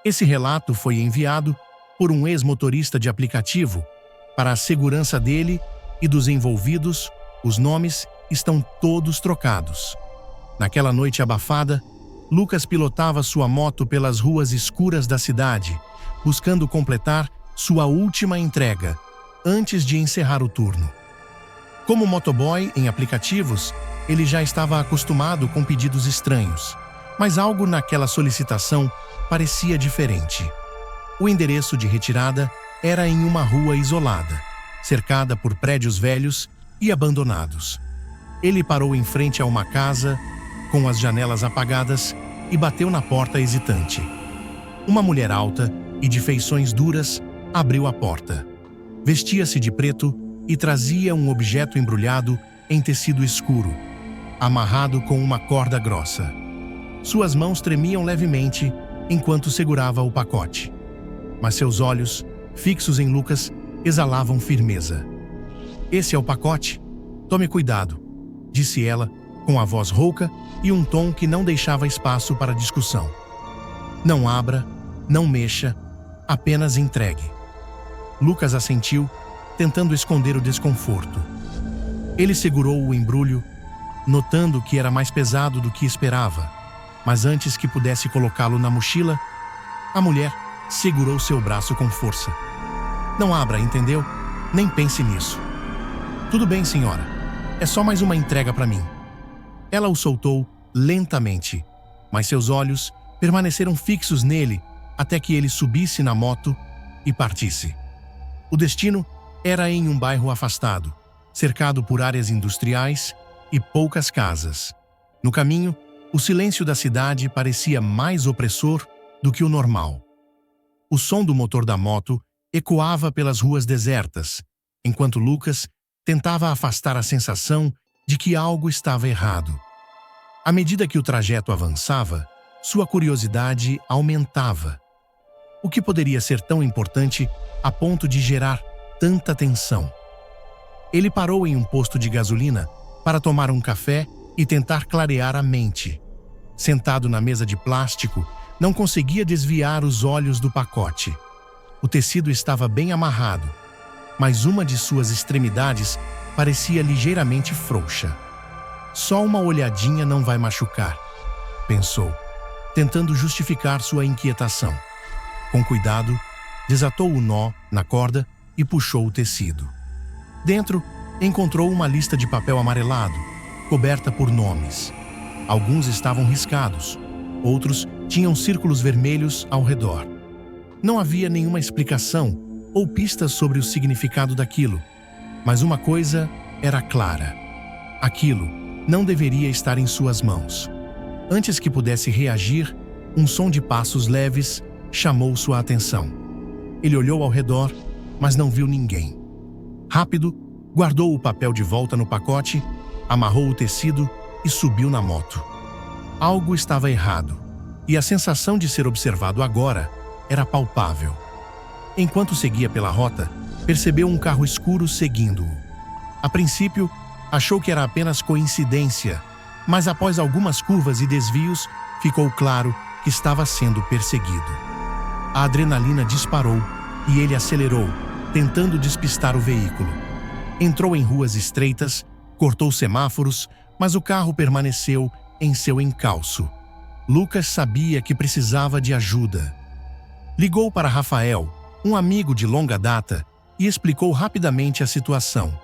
Esse relato foi enviado por um ex-motorista de aplicativo. Para a segurança dele e dos envolvidos, os nomes estão todos trocados. Naquela noite abafada, Lucas pilotava sua moto pelas ruas escuras da cidade, buscando completar sua última entrega, antes de encerrar o turno. Como motoboy em aplicativos, ele já estava acostumado com pedidos estranhos, mas algo naquela solicitação parecia diferente. O endereço de retirada era em uma rua isolada, cercada por prédios velhos e abandonados. Ele parou em frente a uma casa, com as janelas apagadas, e bateu na porta hesitante. Uma mulher alta e de feições duras abriu a porta. Vestia-se de preto e trazia um objeto embrulhado em tecido escuro, amarrado com uma corda grossa. Suas mãos tremiam levemente enquanto segurava o pacote. Mas seus olhos, fixos em Lucas, exalavam firmeza. "Esse é o pacote. Tome cuidado", disse ela, com a voz rouca e um tom que não deixava espaço para discussão. "Não abra, não mexa, apenas entregue." Lucas assentiu, tentando esconder o desconforto. Ele segurou o embrulho, notando que era mais pesado do que esperava, mas antes que pudesse colocá-lo na mochila, a mulher segurou seu braço com força. "Não abra, entendeu? Nem pense nisso." "Tudo bem, senhora. É só mais uma entrega para mim." Ela o soltou lentamente, mas seus olhos permaneceram fixos nele até que ele subisse na moto e partisse. O destino era em um bairro afastado, cercado por áreas industriais e poucas casas. No caminho, o silêncio da cidade parecia mais opressor do que o normal. O som do motor da moto ecoava pelas ruas desertas, enquanto Lucas tentava afastar a sensação de que algo estava errado. À medida que o trajeto avançava, sua curiosidade aumentava. O que poderia ser tão importante a ponto de gerar tanta tensão? Ele parou em um posto de gasolina para tomar um café e tentar clarear a mente. Sentado na mesa de plástico, não conseguia desviar os olhos do pacote. O tecido estava bem amarrado, mas uma de suas extremidades parecia ligeiramente frouxa. "Só uma olhadinha não vai machucar", pensou, tentando justificar sua inquietação. Com cuidado, desatou o nó na corda e puxou o tecido. Dentro, encontrou uma lista de papel amarelado, coberta por nomes. Alguns estavam riscados, outros tinham círculos vermelhos ao redor. Não havia nenhuma explicação ou pistas sobre o significado daquilo, mas uma coisa era clara: aquilo não deveria estar em suas mãos. Antes que pudesse reagir, um som de passos leves chamou sua atenção. Ele olhou ao redor, mas não viu ninguém. Rápido, guardou o papel de volta no pacote, amarrou o tecido e subiu na moto. Algo estava errado, e a sensação de ser observado agora era palpável. Enquanto seguia pela rota, percebeu um carro escuro seguindo-o. A princípio, achou que era apenas coincidência, mas após algumas curvas e desvios, ficou claro que estava sendo perseguido. A adrenalina disparou e ele acelerou, tentando despistar o veículo. Entrou em ruas estreitas, cortou semáforos, mas o carro permaneceu em seu encalço. Lucas sabia que precisava de ajuda. Ligou para Rafael, um amigo de longa data, e explicou rapidamente a situação.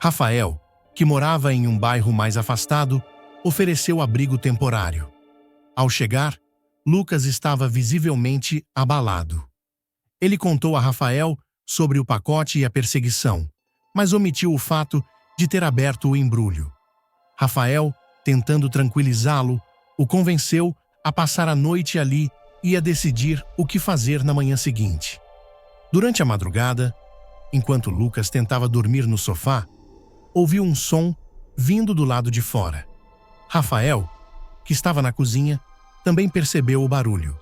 Rafael, que morava em um bairro mais afastado, ofereceu abrigo temporário. Ao chegar, Lucas estava visivelmente abalado. Ele contou a Rafael sobre o pacote e a perseguição, mas omitiu o fato de ter aberto o embrulho. Rafael, tentando tranquilizá-lo, o convenceu a passar a noite ali e a decidir o que fazer na manhã seguinte. Durante a madrugada, enquanto Lucas tentava dormir no sofá, ouviu um som vindo do lado de fora. Rafael, que estava na cozinha, também percebeu o barulho.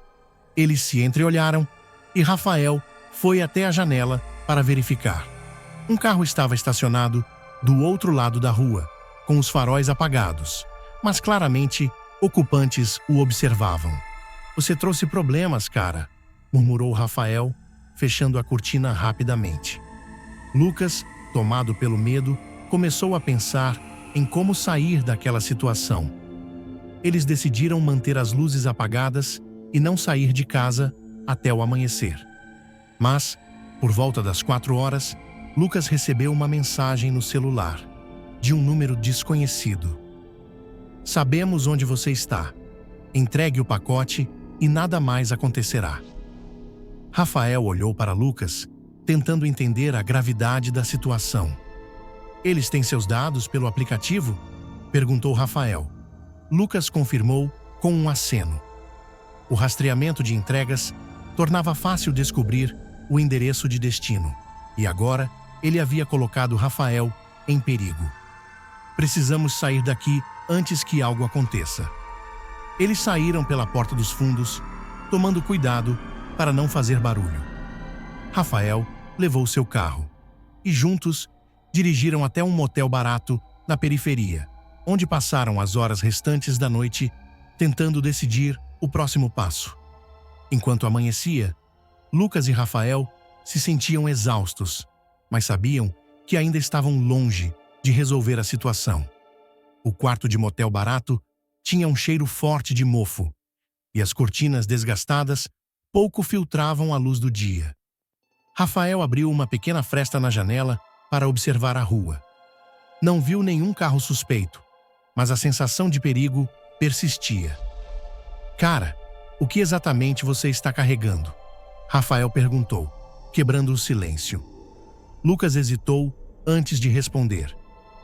Eles se entreolharam e Rafael foi até a janela para verificar. Um carro estava estacionado do outro lado da rua, com os faróis apagados, mas claramente ocupantes o observavam. "Você trouxe problemas, cara", murmurou Rafael, fechando a cortina rapidamente. Lucas, tomado pelo medo, começou a pensar em como sair daquela situação. Eles decidiram manter as luzes apagadas e não sair de casa até o amanhecer. Mas, por volta das 4 horas, Lucas recebeu uma mensagem no celular, de um número desconhecido. "Sabemos onde você está. Entregue o pacote e nada mais acontecerá." Rafael olhou para Lucas, tentando entender a gravidade da situação. "Eles têm seus dados pelo aplicativo?" perguntou Rafael. Lucas confirmou com um aceno. O rastreamento de entregas tornava fácil descobrir o endereço de destino, e agora ele havia colocado Rafael em perigo. "Precisamos sair daqui antes que algo aconteça." Eles saíram pela porta dos fundos, tomando cuidado para não fazer barulho. Rafael levou seu carro e juntos dirigiram até um motel barato na periferia, onde passaram as horas restantes da noite tentando decidir o próximo passo. Enquanto amanhecia, Lucas e Rafael se sentiam exaustos, mas sabiam que ainda estavam longe de resolver a situação. O quarto de motel barato tinha um cheiro forte de mofo, e as cortinas desgastadas pouco filtravam a luz do dia. Rafael abriu uma pequena fresta na janela para observar a rua. Não viu nenhum carro suspeito, mas a sensação de perigo persistia. "Cara, o que exatamente você está carregando?" Rafael perguntou, quebrando o silêncio. Lucas hesitou antes de responder.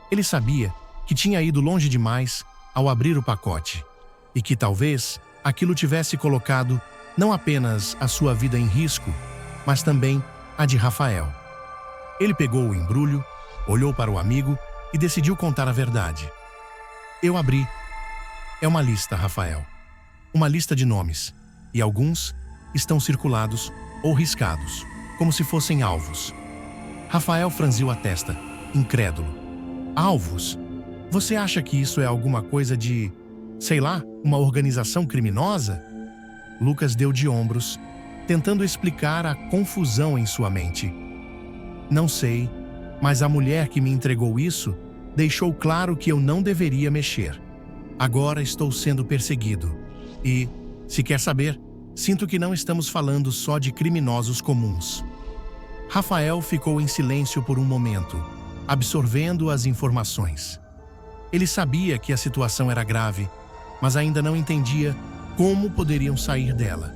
Ele sabia que tinha ido longe demais ao abrir o pacote, e que talvez aquilo tivesse colocado não apenas a sua vida em risco, mas também a de Rafael. Ele pegou o embrulho, olhou para o amigo e decidiu contar a verdade. "Eu abri. É uma lista, Rafael. Uma lista de nomes, e alguns estão circulados ou riscados, como se fossem alvos." Rafael franziu a testa, incrédulo. "Alvos? Você acha que isso é alguma coisa de, sei lá, uma organização criminosa?" Lucas deu de ombros, tentando explicar a confusão em sua mente. "Não sei, mas a mulher que me entregou isso deixou claro que eu não deveria mexer. Agora estou sendo perseguido. E, se quer saber, sinto que não estamos falando só de criminosos comuns." Rafael ficou em silêncio por um momento, absorvendo as informações. Ele sabia que a situação era grave, mas ainda não entendia como poderiam sair dela.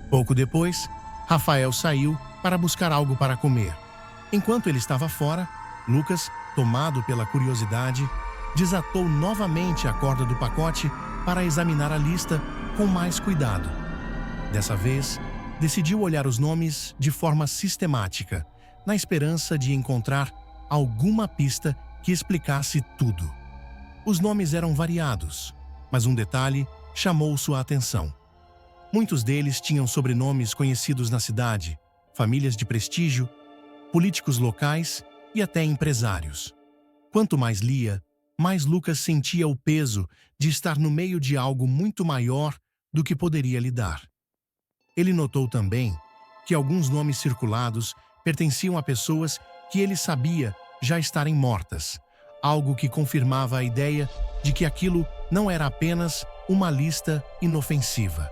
Pouco depois, Rafael saiu para buscar algo para comer. Enquanto ele estava fora, Lucas, tomado pela curiosidade, desatou novamente a corda do pacote para examinar a lista com mais cuidado. Dessa vez, decidiu olhar os nomes de forma sistemática, na esperança de encontrar alguma pista que explicasse tudo. Os nomes eram variados, mas um detalhe chamou sua atenção. Muitos deles tinham sobrenomes conhecidos na cidade, famílias de prestígio, políticos locais e até empresários. Quanto mais lia, mais Lucas sentia o peso de estar no meio de algo muito maior do que poderia lidar. Ele notou também que alguns nomes circulados pertenciam a pessoas que ele sabia já estarem mortas, algo que confirmava a ideia de que aquilo não era apenas uma lista inofensiva.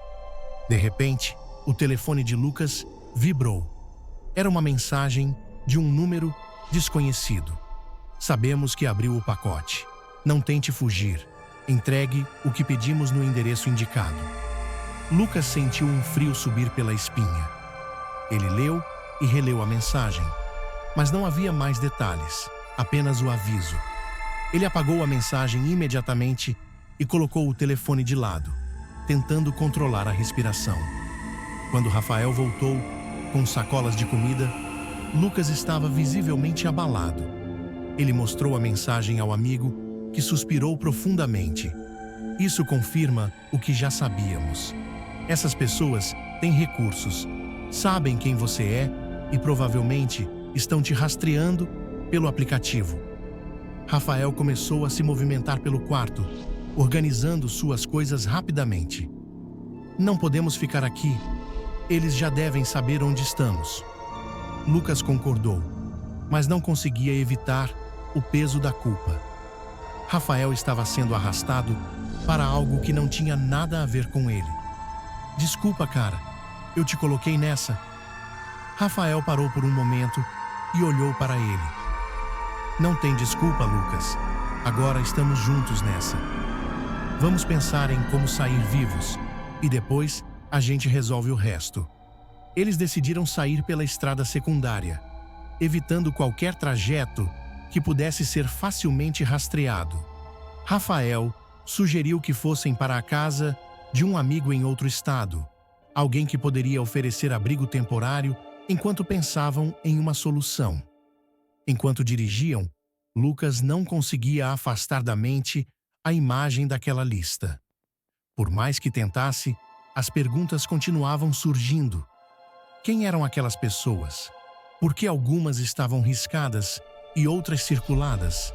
De repente, o telefone de Lucas vibrou. Era uma mensagem de um número desconhecido. "Sabemos que abriu o pacote. Não tente fugir. Entregue o que pedimos no endereço indicado." Lucas sentiu um frio subir pela espinha. Ele leu e releu a mensagem, mas não havia mais detalhes, apenas o aviso. Ele apagou a mensagem imediatamente e colocou o telefone de lado, tentando controlar a respiração. Quando Rafael voltou, com sacolas de comida, Lucas estava visivelmente abalado. Ele mostrou a mensagem ao amigo, que suspirou profundamente. "Isso confirma o que já sabíamos. Essas pessoas têm recursos, sabem quem você é e provavelmente estão te rastreando pelo aplicativo. Rafael começou a se movimentar pelo quarto, organizando suas coisas rapidamente. Não podemos ficar aqui. Eles já devem saber onde estamos. Lucas concordou, mas não conseguia evitar o peso da culpa. Rafael estava sendo arrastado para algo que não tinha nada a ver com ele. Desculpa, cara. Eu te coloquei nessa. Rafael parou por um momento e olhou para ele. Não tem desculpa, Lucas. Agora estamos juntos nessa. Vamos pensar em como sair vivos e depois a gente resolve o resto. Eles decidiram sair pela estrada secundária, evitando qualquer trajeto que pudesse ser facilmente rastreado. Rafael sugeriu que fossem para a casa de um amigo em outro estado, alguém que poderia oferecer abrigo temporário enquanto pensavam em uma solução. Enquanto dirigiam, Lucas não conseguia afastar da mente a imagem daquela lista. Por mais que tentasse, as perguntas continuavam surgindo. Quem eram aquelas pessoas? Por que algumas estavam riscadas e outras circuladas?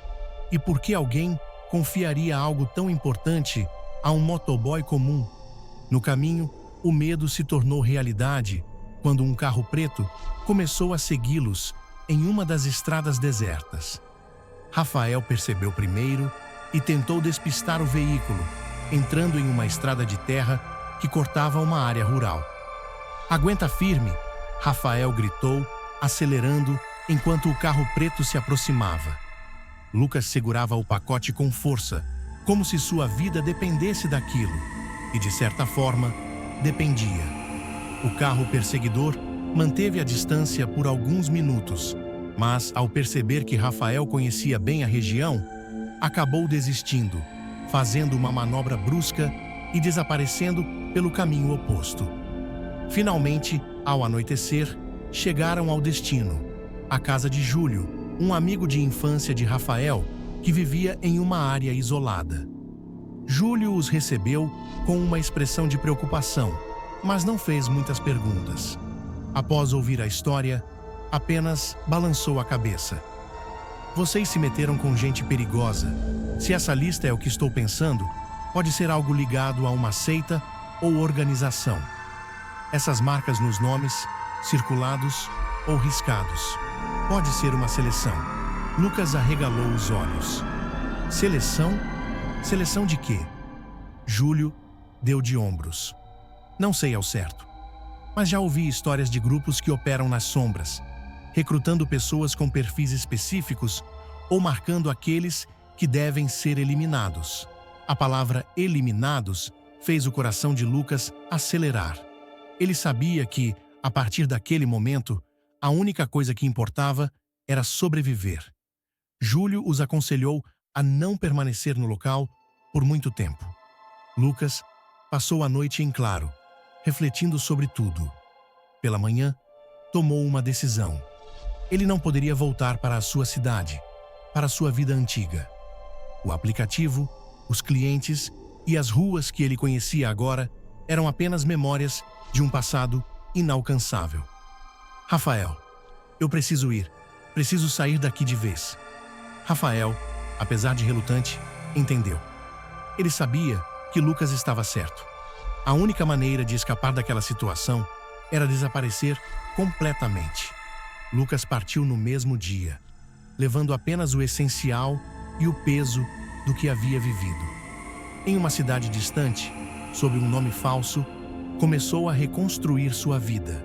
E por que alguém confiaria algo tão importante a um motoboy comum? No caminho, o medo se tornou realidade quando um carro preto começou a segui-los em uma das estradas desertas. Rafael percebeu primeiro e tentou despistar o veículo, entrando em uma estrada de terra que cortava uma área rural. "Aguenta firme!" Rafael gritou, acelerando enquanto o carro preto se aproximava. Lucas segurava o pacote com força, como se sua vida dependesse daquilo, e de certa forma, dependia. O carro perseguidor manteve a distância por alguns minutos, mas ao perceber que Rafael conhecia bem a região, acabou desistindo, fazendo uma manobra brusca e desaparecendo pelo caminho oposto. Finalmente, ao anoitecer, chegaram ao destino, a casa de Júlio, um amigo de infância de Rafael, que vivia em uma área isolada. Júlio os recebeu com uma expressão de preocupação, mas não fez muitas perguntas. Após ouvir a história, apenas balançou a cabeça. "Vocês se meteram com gente perigosa. Se essa lista é o que estou pensando, pode ser algo ligado a uma seita ou organização. Essas marcas nos nomes, circulados ou riscados. Pode ser uma seleção." Lucas arregalou os olhos. "Seleção? Seleção de quê?" Júlio deu de ombros. "Não sei ao certo, mas já ouvi histórias de grupos que operam nas sombras, recrutando pessoas com perfis específicos ou marcando aqueles que devem ser eliminados." A palavra "eliminados" fez o coração de Lucas acelerar. Ele sabia que, a partir daquele momento, a única coisa que importava era sobreviver. Júlio os aconselhou a não permanecer no local por muito tempo. Lucas passou a noite em claro, refletindo sobre tudo. Pela manhã, tomou uma decisão. Ele não poderia voltar para a sua cidade, para a sua vida antiga. O aplicativo, os clientes e as ruas que ele conhecia agora eram apenas memórias de um passado inalcançável. "Rafael, eu preciso ir. Preciso sair daqui de vez." Rafael, apesar de relutante, entendeu. Ele sabia que Lucas estava certo. A única maneira de escapar daquela situação era desaparecer completamente. Lucas partiu no mesmo dia, levando apenas o essencial e o peso do que havia vivido. Em uma cidade distante, sob um nome falso, começou a reconstruir sua vida.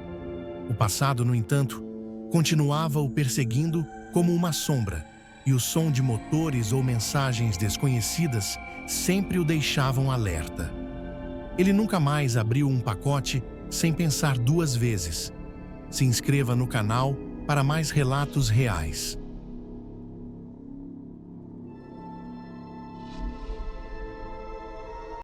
O passado, no entanto, continuava o perseguindo como uma sombra, e o som de motores ou mensagens desconhecidas sempre o deixavam alerta. Ele nunca mais abriu um pacote sem pensar duas vezes. Se inscreva no canal para mais relatos reais.